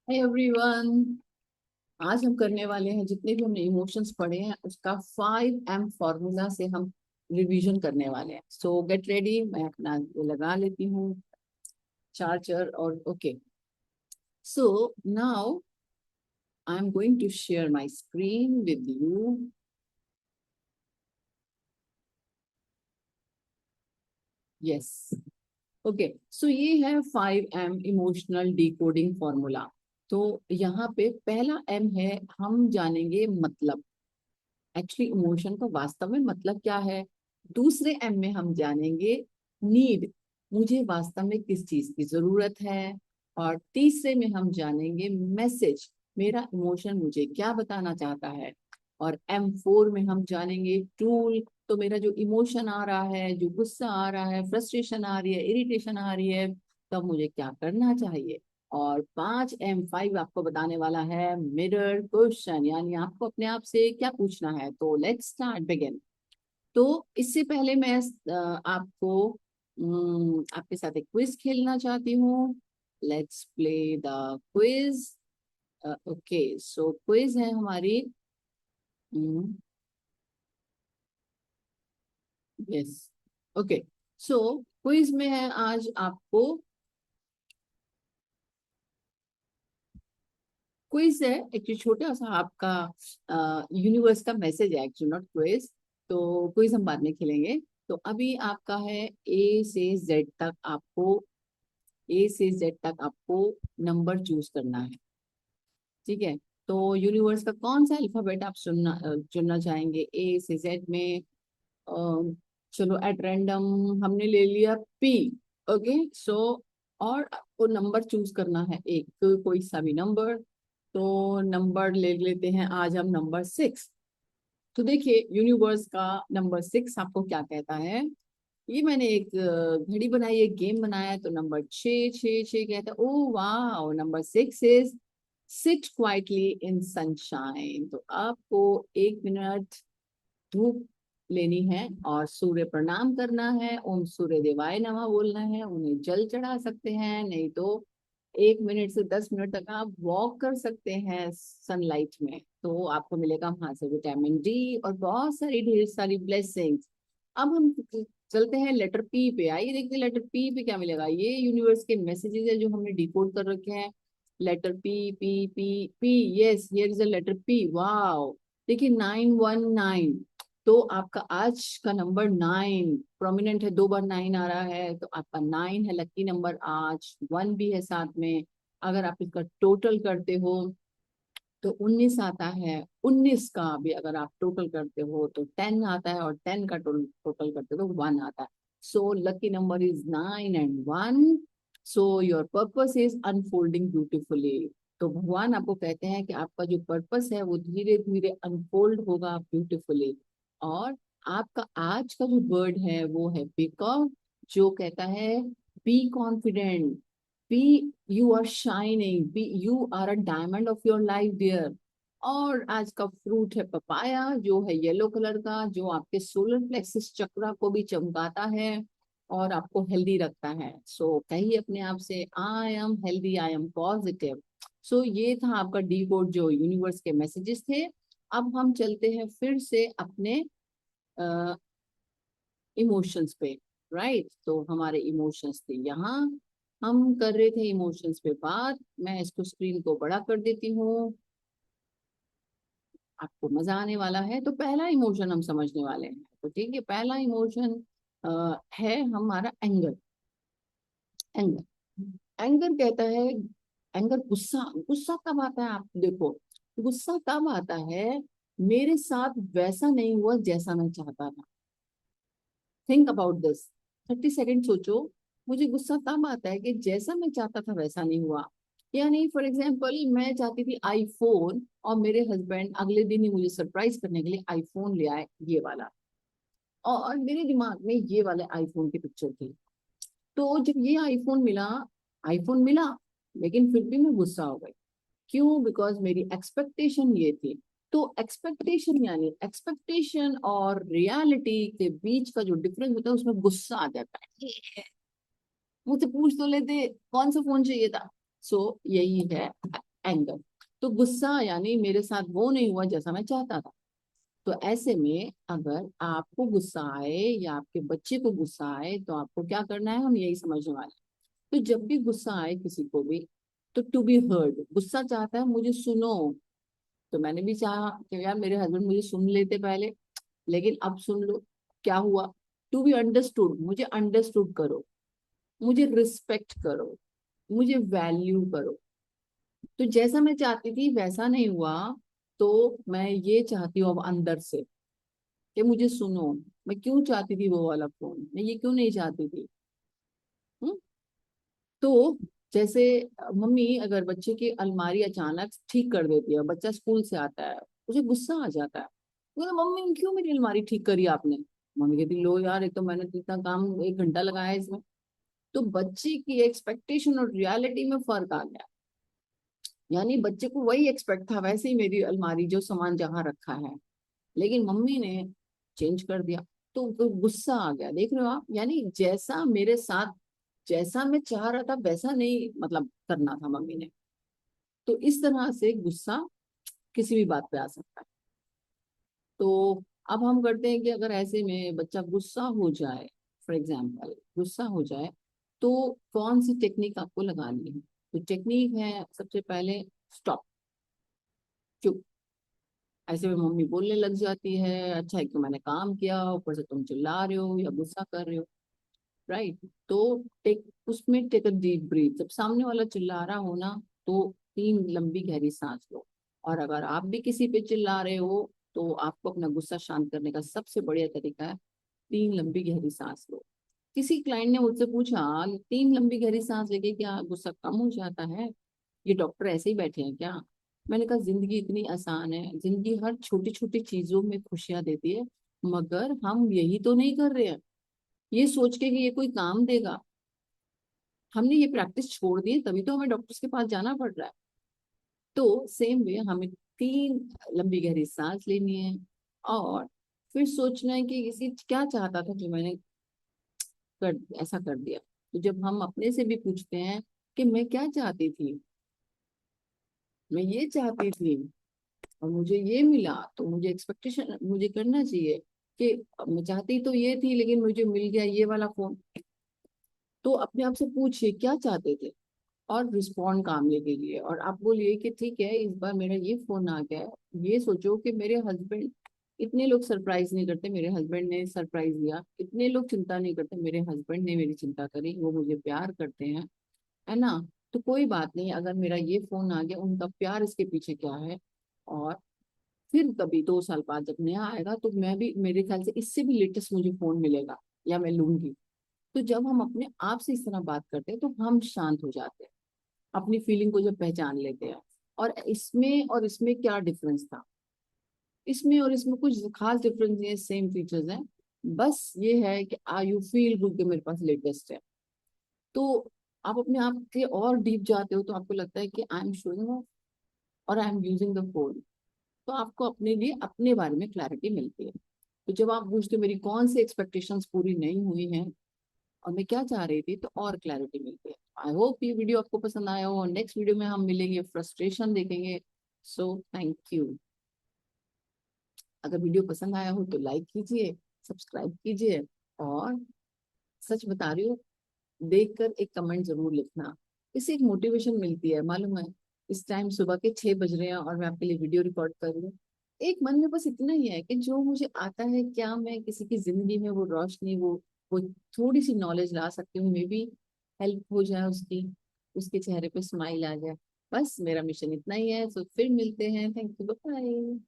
Hey everyone, आज हम करने वाले हैं जितने भी हमने इमोशंस पढ़े हैं उसका 5M फॉर्मूला से हम रिवीजन करने वाले हैं। सो गेट रेडी, मैं अपना ये लगा लेती हूँ चार्जर और okay. So now I am going to share my screen with you. Yes, okay. So ये है 5M इमोशनल डिकोडिंग फॉर्मूला। तो यहाँ पे पहला M है, हम जानेंगे मतलब, एक्चुअली इमोशन का वास्तव में मतलब क्या है। दूसरे एम में हम जानेंगे नीड, मुझे वास्तव में किस चीज की जरूरत है। और तीसरे में हम जानेंगे मैसेज, मेरा इमोशन मुझे क्या बताना चाहता है। और M4 में हम जानेंगे टूल, तो मेरा जो इमोशन आ रहा है, जो गुस्सा आ रहा है, फ्रस्ट्रेशन आ रही है, इरिटेशन आ रही है, तब मुझे क्या करना चाहिए। और 5M5 आपको बताने वाला है मिरर क्वेश्चन, यानी आपको अपने आप से क्या पूछना है। तो लेट्स स्टार्ट बिगिन। तो इससे पहले मैं आपको आपके साथ एक क्विज खेलना चाहती हूँ। Let's play the quiz. Okay, so quiz है हमारी। Yes, okay. सो क्विज में है आज आपको, क्विज है एक्चुअली छोटा सा आपका, यूनिवर्स का मैसेज है एक्चुअली, नॉट क्विज। तो क्विज हम बाद में खेलेंगे। तो अभी आपका है ए से जेड तक, आपको ए से जेड तक आपको नंबर चूज करना है। ठीक है, तो यूनिवर्स का कौन सा अल्फाबेट आप चुनना चाहेंगे ए से जेड में। अ, चलो एट रैंडम हमने ले लिया पी। ओके, सो और आपको नंबर चूज करना है, एक कोई सा भी नंबर। तो नंबर ले लेते हैं आज हम नंबर 6। तो देखिए यूनिवर्स का नंबर 6 आपको क्या कहता है। ये मैंने एक घड़ी बनाई, एक गेम बनाया है, तो नंबर 6 कहता है। ओ वाह, number 6 is sit quietly in sunshine. तो आपको 1 मिनट धूप लेनी है और सूर्य प्रणाम करना है, ओम सूर्य देवाय नमः बोलना है, उन्हें जल चढ़ा सकते हैं, नहीं तो 1 मिनट से 10 मिनट तक आप वॉक कर सकते हैं सनलाइट में, तो आपको मिलेगा वहां से विटामिन डी और बहुत सारी ढेर सारी ब्लेसिंग्स। अब हम चलते हैं लेटर पी पे। आइए देखते हैं लेटर पी पे क्या मिलेगा। ये यूनिवर्स के मैसेजेस है जो हमने डिकोड कर रखे हैं। Letter P P P P, yes here is a letter P. Wow, देखिए 919। तो आपका आज का नंबर 9 प्रोमिनेंट है, 2 बार 9 आ रहा है, तो आपका 9 है लकी नंबर। आज 1 भी है साथ में। अगर आप इसका टोटल करते हो तो 19 आता है। 19 का भी अगर आप टोटल करते हो तो 10 आता है, और 10 का टोटल करते हो तो 1 आता है। So lucky number is 9 and 1। So your purpose is unfolding beautifully. तो भगवान आपको कहते हैं कि आपका जो पर्पस है वो धीरे धीरे अनफोल्ड होगा ब्यूटिफुली। और आपका आज का जो वर्ड है वो है पीकॉक, जो कहता है be confident, be you are shining, be you are a diamond of your life dear. और आज का फ्रूट है पपाया, जो है येलो कलर का, जो आपके सोलर प्लेक्सिस चक्रा को भी चमकाता है और आपको हेल्दी रखता है। सो कहिए अपने आप से, I am healthy, I am positive. So ये था आपका डी कोड जो यूनिवर्स के मैसेजेस थे। अब हम चलते हैं फिर से अपने इमोशंस पे। राइट, तो हमारे इमोशंस थे यहाँ, हम कर रहे थे इमोशंस पे बात। मैं इसको स्क्रीन को बड़ा कर देती हूँ, आपको मजा आने वाला है। तो पहला इमोशन हम समझने वाले हैं, तो ठीक है। पहला इमोशन है हमारा एंगर। एंगर, एंगर कहता है, एंगर गुस्सा, गुस्सा कब आता है आप देखो, गुस्सा तब आता है मेरे साथ वैसा नहीं हुआ जैसा मैं चाहता था। थिंक अबाउट दिस, 30 सेकेंड सोचो। मुझे गुस्सा तब आता है कि जैसा मैं चाहता था वैसा नहीं हुआ। यानी फॉर एग्जाम्पल मैं चाहती थी आईफोन, और मेरे हस्बैंड अगले दिन ही मुझे सरप्राइज करने के लिए आईफोन ले आए, ये वाला। और मेरे दिमाग में ये वाले आईफोन की पिक्चर थी। तो जब ये आईफोन मिला, आईफोन मिला, लेकिन फिर भी मैं गुस्सा हो गई। क्यों? बिकॉज मेरी एक्सपेक्टेशन ये थी। तो एक्सपेक्टेशन, यानी एक्सपेक्टेशन और रियलिटी के बीच का जो डिफरेंस होता है उसमें गुस्सा आ जाता है। मुझसे पूछ तो लेते कौन सा फोन चाहिए था। सो यही है एंगर। तो गुस्सा यानी मेरे साथ वो नहीं हुआ जैसा मैं चाहता था। तो ऐसे में अगर आपको गुस्सा आए या आपके बच्चे को गुस्सा आए तो आपको क्या करना है, हम यही समझने वाले हैं। तो जब भी गुस्सा आए किसी को भी, तो टू बी हर्ड, गुस्सा चाहता है मुझे सुनो। तो मैंने भी चाहा कि यार मेरे हस्बैंड मुझे सुन लेते पहले, लेकिन अब सुन लो क्या हुआ। टू बी अंडरस्टूड, मुझे अंडरस्टूड करो, मुझे रिस्पेक्ट करो, मुझे वैल्यू करो। तो जैसा मैं चाहती थी वैसा नहीं हुआ, तो मैं ये चाहती हूँ अब अंदर से कि मुझे सुनो। मैं क्यों चाहती थी वो वाला फोन, मैं ये क्यों नहीं चाहती थी। हुँ? तो जैसे मम्मी अगर बच्चे की अलमारी अचानक ठीक कर देती है, बच्चा स्कूल से आता है, उसे गुस्सा आ जाता है, बोले मम्मी क्यों मेरी अलमारी ठीक करी आपने। मम्मी कहती लो यार, एक तो मैंने इतना काम 1 घंटा लगाया है इसमें। तो बच्चे की एक्सपेक्टेशन और रियलिटी में फर्क आ गया। यानी बच्चे को वही एक्सपेक्ट था, वैसे ही मेरी अलमारी जो सामान जहाँ रखा है, लेकिन मम्मी ने चेंज कर दिया। तो गुस्सा आ गया, देख रहे हो आप, यानी जैसा मेरे साथ, जैसा मैं चाह रहा था वैसा नहीं मतलब करना था मम्मी ने। तो इस तरह से गुस्सा किसी भी बात पे आ सकता है। तो अब हम करते हैं कि अगर ऐसे में बच्चा गुस्सा हो जाए, फॉर एग्जाम्पल गुस्सा हो जाए, तो कौन सी टेक्निक आपको लगानी है। तो टेक्निक है सबसे पहले, स्टॉप, चुप। ऐसे में मम्मी बोलने लग जाती है, अच्छा है कि मैंने काम किया, ऊपर से तुम चिल्ला रहे हो या गुस्सा कर रहे हो, राइट। तो टेक उसमें टेक अ डीप ब्रीथ, जब सामने वाला चिल्ला रहा हो ना, तो 3 लंबी गहरी सांस लो। और अगर आप भी किसी पे चिल्ला रहे हो, तो आपको अपना गुस्सा शांत करने का सबसे बढ़िया तरीका है 3 लंबी गहरी सांस लो। किसी क्लाइंट ने मुझसे पूछा, 3 लंबी गहरी सांस लेके क्या गुस्सा कम हो जाता है, ये डॉक्टर ऐसे ही बैठे हैं क्या। मैंने कहा जिंदगी इतनी आसान है, जिंदगी हर छोटी छोटी चीजों में खुशियां देती है, मगर हम यही तो नहीं कर रहे हैं, ये सोच के कि ये कोई काम देगा। हमने ये प्रैक्टिस छोड़ दी है, तभी तो हमें डॉक्टर्स के पास जाना पड़ रहा है। तो सेम वे हमें 3 लंबी गहरी सांस लेनी है, और फिर सोचना है कि किसी क्या चाहता था जो मैंने कर ऐसा कर दिया। तो जब हम अपने से भी पूछते हैं कि मैं क्या चाहती थी, मैं ये चाहती थी और मुझे ये मिला, तो मुझे एक्सपेक्टेशन मुझे करना चाहिए कि मैं चाहती तो ये थी लेकिन मुझे मिल गया ये वाला फोन। तो अपने आप से पूछिए क्या चाहते थे, और रिस्पॉन्ड कामली कीजिए, और आप बोलिए कि ठीक है इस बार मेरा ये फोन आ गया है। ये सोचो कि मेरे हस्बैंड, इतने लोग सरप्राइज नहीं करते, मेरे हस्बैंड ने सरप्राइज दिया। इतने लोग चिंता नहीं करते, मेरे हस्बैंड ने मेरी चिंता करी, वो मुझे प्यार करते हैं, है ना। तो कोई बात नहीं, अगर मेरा ये फोन आ गया, उनका प्यार इसके पीछे क्या है। और फिर कभी 2 साल बाद जब नया आएगा, तो मैं भी, मेरे ख्याल से इससे भी लेटेस्ट मुझे फोन मिलेगा या मैं लूंगी। तो जब हम अपने आप से इस तरह बात करते हैं, तो हम शांत हो जाते हैं, अपनी फीलिंग को जब पहचान लेते हैं। और इसमें क्या डिफरेंस था, इसमें और इसमें कुछ खास डिफरेंस नहीं है, सेम फीचर्स हैं। बस ये है कि आई यू फील गुड कि मेरे पास लेटेस्ट है। तो आप अपने आप के और डीप जाते हो, तो आपको लगता है कि आई एम शोइंग ऑफ और I am using the phone. तो आपको अपने लिए अपने बारे में क्लैरिटी मिलती है। तो जब आप पूछते हो मेरी कौन सी एक्सपेक्टेशंस पूरी नहीं हुई हैं और मैं क्या चाह रही थी, तो और क्लैरिटी मिलती है। आई होप ये वीडियो आपको पसंद आया हो, और नेक्स्ट वीडियो में हम मिलेंगे, फ्रस्ट्रेशन देखेंगे। So thank you. अगर वीडियो पसंद आया हो तो लाइक कीजिए, सब्सक्राइब कीजिए, और सच बता रही हूँ, देखकर एक कमेंट जरूर लिखना, इससे एक मोटिवेशन मिलती है, मालूम है। इस टाइम सुबह के 6 बज रहे हैं और मैं आपके लिए वीडियो रिकॉर्ड कर रही हूँ। एक मन में बस इतना ही है कि जो मुझे आता है, क्या मैं किसी की जिंदगी में वो रोशनी, वो थोड़ी सी नॉलेज ला सकती हूँ, मे बी हेल्प हो जाए उसकी, उसके चेहरे पे स्माइल आ जाए। बस मेरा मिशन इतना ही है। तो फिर मिलते हैं, थैंक यू, बाय।